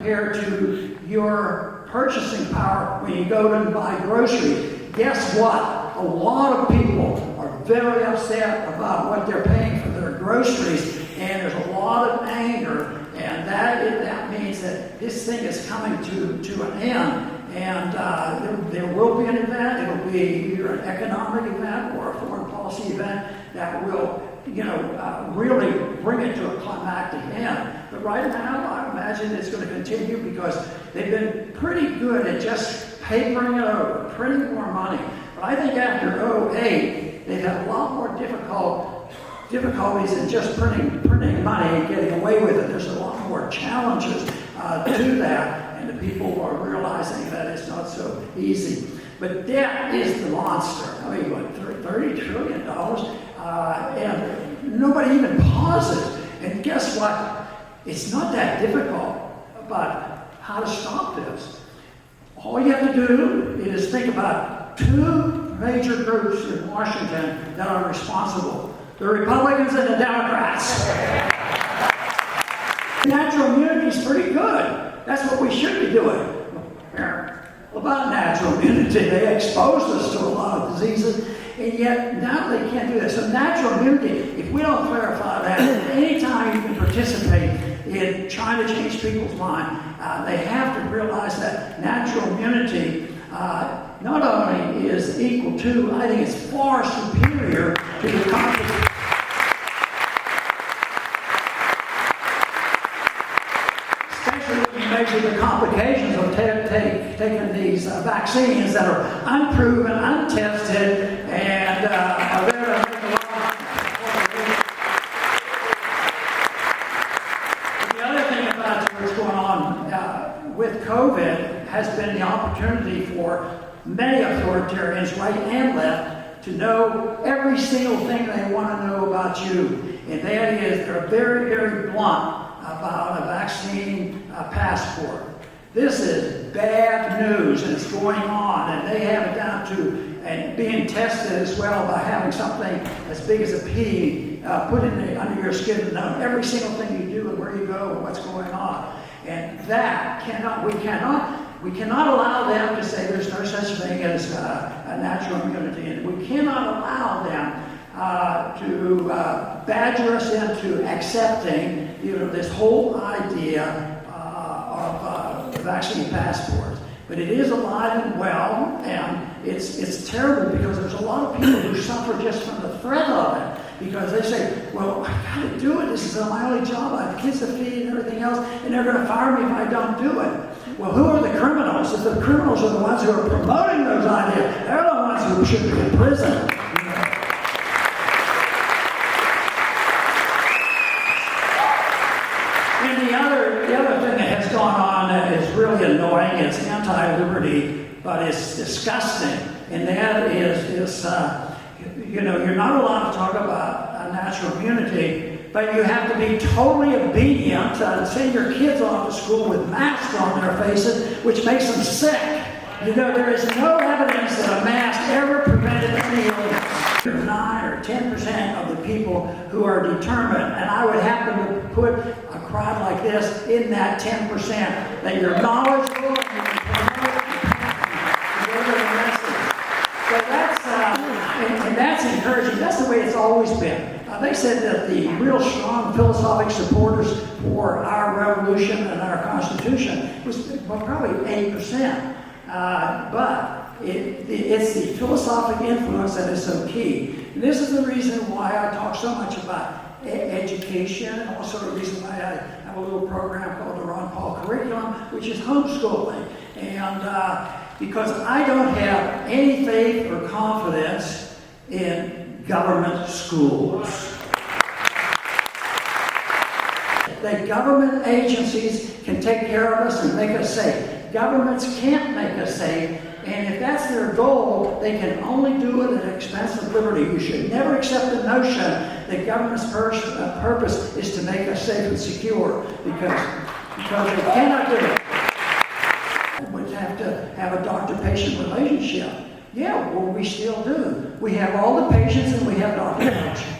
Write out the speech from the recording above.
compared to your purchasing power when you go to buy groceries. Guess what? A lot of people are very upset about what they're paying for their groceries, and there's a lot of anger, and that means that this thing is coming to an end. And there will be an event. It'll be either an economic event or a foreign policy event that will, really bring it to a climactic end. But right now, I imagine it's going to continue because they've been pretty good at just papering it over, printing more money. But I think after 2008, they've had a lot more difficulties in just printing money and getting away with it. There's a lot more challenges to that. And the people are realizing that it's not so easy. But debt is the monster. I mean, what, $30 trillion? And nobody even pauses. And guess what? It's not that difficult about how to stop this. All you have to do is think about two major groups in Washington that are responsible: the Republicans and the Democrats. Natural immunity is pretty good. That's what we should be doing. About natural immunity, they exposed us to a lot of diseases, and yet now they can't do that. So natural immunity, if we don't clarify that, anytime you can participate in trying to change people's mind, they have to realize that natural immunity not only is equal to, I think it's far superior to the conflict. Measure the complications of taking these vaccines that are unproven, untested, and are there to make a lot of. The other thing about what's going on with COVID has been the opportunity for many authoritarians, right and left, to know every single thing they want to know about you. And that is, they're very, very blunt about a vaccine passport. This is bad news, and it's going on, and they have it down to and being tested as well by having something as big as a pea put under your skin to know every single thing you do and where you go and what's going on. And that we cannot allow them to say there's no such thing as a natural immunity, and we cannot allow them to badger us into accepting, this whole idea of vaccine passports. But it is alive and well, and it's terrible because there's a lot of people who suffer just from the threat of it, because they say, well, I gotta do it, this is my only job, I have kids to feed and everything else, and they're gonna fire me if I don't do it. Well, who are the criminals? If the criminals are the ones who are promoting those ideas, they're the ones who should be in prison. And the other thing that has gone on that is really annoying, it's anti-liberty, but it's disgusting, and that is you're not allowed to talk about natural immunity, but you have to be totally obedient and send your kids off to school with masks on their faces, which makes them sick. There is no evidence that a mask ever prevented any illness. 9 or 10% of the people who are determined, and I would happen to put a crowd like this in that 10%, that you're knowledgeable and you can promote and deliver the message. So that's encouraging. That's the way it's always been. They said that the real strong philosophic supporters for our revolution and our Constitution was probably 8%. But it's the philosophic influence that is so key. And this is the reason why I talk so much about education, and also the reason why I have a little program called the Ron Paul Curriculum, which is homeschooling. And because I don't have any faith or confidence in government schools. That government agencies can take care of us and make us safe. Governments can't make us safe, and if that's their goal, they can only do it at the expense of liberty. You should never accept the notion that government's purpose is to make us safe and secure, because they cannot do it. We have to have a doctor-patient relationship. Yeah, well, we still do. We have all the patients and we have doctor-patient.